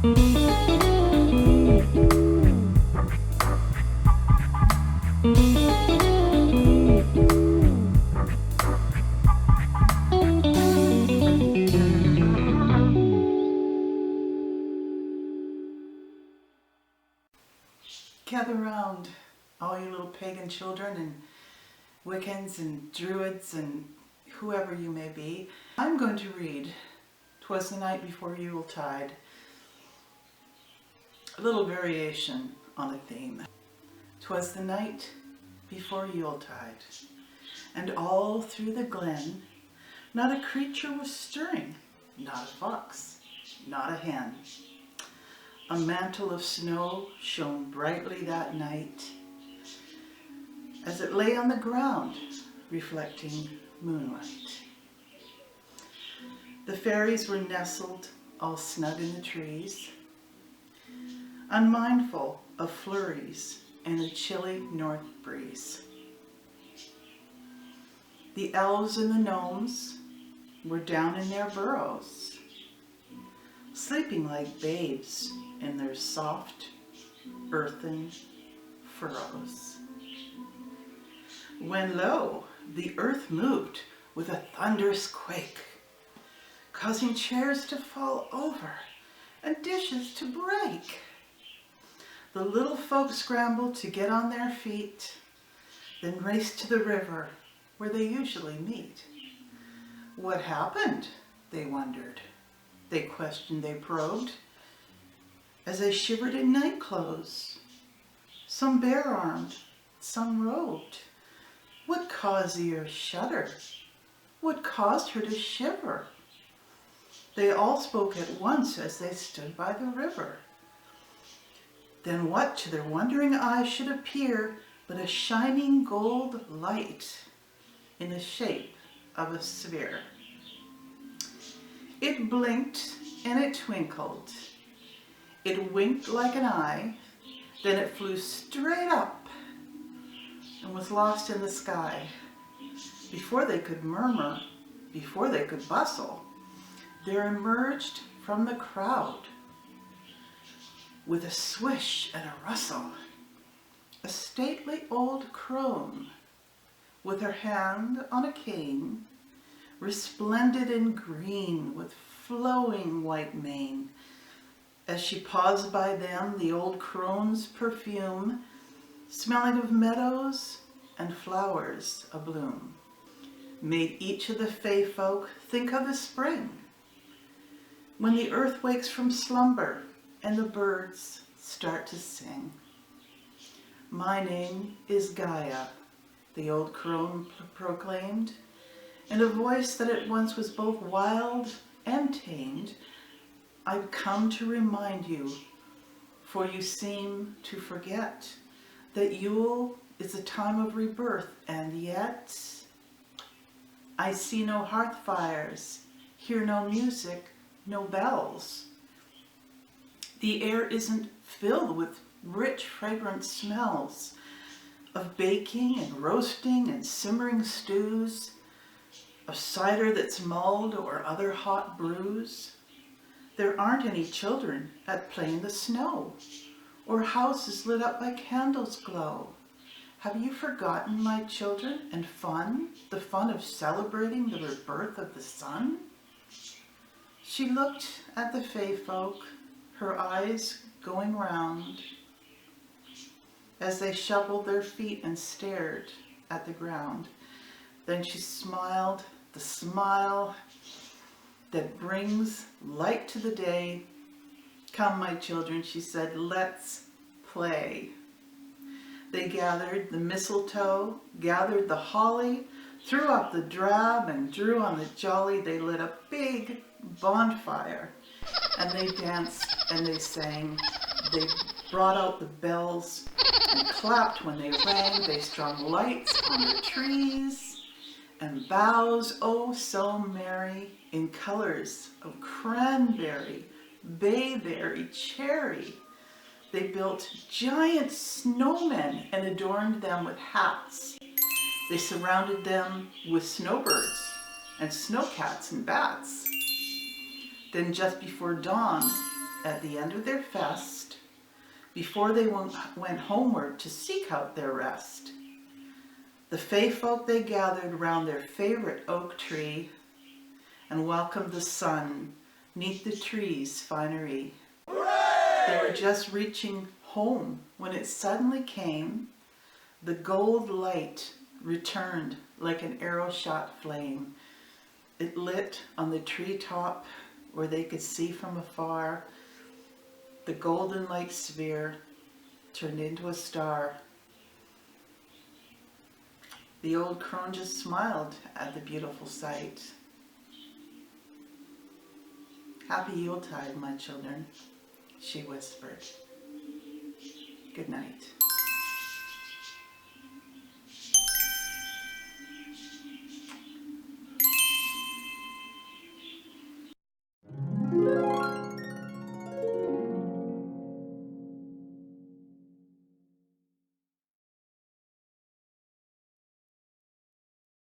Gather round, all you little pagan children and Wiccans and Druids and whoever you may be. I'm going to read "Twas the Night before Yuletide," a little variation on a theme. "'Twas the night before Yuletide, and all through the glen not a creature was stirring, not a fox, not a hen. A mantle of snow shone brightly that night, as it lay on the ground, reflecting moonlight. The fairies were nestled all snug in the trees, unmindful of flurries and a chilly north breeze. The elves and the gnomes were down in their burrows, sleeping like babes in their soft, earthen furrows. When lo, the earth moved with a thunderous quake, causing chairs to fall over and dishes to break. The little folk scrambled to get on their feet, then raced to the river where they usually meet. What happened? They wondered. They questioned, they probed, as they shivered in night clothes, some bare-armed, some robed. What caused the earth shudder? What caused her to shiver? They all spoke at once as they stood by the river. Then what to their wondering eyes should appear but a shining gold light in the shape of a sphere. It blinked and it twinkled. It winked like an eye, then it flew straight up and was lost in the sky. Before they could murmur, before they could bustle, there emerged from the crowd, with a swish and a rustle, a stately old crone, with her hand on a cane, resplendent in green with flowing white mane. As she paused by them, the old crone's perfume, smelling of meadows and flowers abloom, made each of the fey folk think of the spring, when the earth wakes from slumber and the birds start to sing. My name is Gaia, the old crone proclaimed, in a voice that at once was both wild and tamed. I've come to remind you, for you seem to forget, that Yule is a time of rebirth, and yet I see no hearth fires, hear no music, no bells. The air isn't filled with rich, fragrant smells of baking and roasting and simmering stews, of cider that's mulled or other hot brews. There aren't any children at play in the snow, or houses lit up by candles glow. Have you forgotten, my children, and fun, the fun of celebrating the rebirth of the sun? She looked at the fey folk, her eyes going round, as they shuffled their feet and stared at the ground. Then she smiled, the smile that brings light to the day. Come, my children, she said, let's play. They gathered the mistletoe, gathered the holly, threw up the drab and drew on the jolly. They lit a big bonfire, and they danced and they sang. They brought out the bells and clapped when they rang. They strung lights on the trees and boughs, oh so merry, in colors of cranberry, bayberry, cherry. They built giant snowmen and adorned them with hats. They surrounded them with snowbirds and snowcats and bats. Then just before dawn, at the end of their fest, before they went homeward to seek out their rest. The Fay folk they gathered round their favorite oak tree and welcomed the sun 'neath the tree's finery. Hooray! They were just reaching home when it suddenly came. The gold light returned like an arrow-shot flame. It lit on the treetop where they could see from afar. The golden light sphere turned into a star. The old crone just smiled at the beautiful sight. "Happy Yuletide, my children," she whispered. Good night.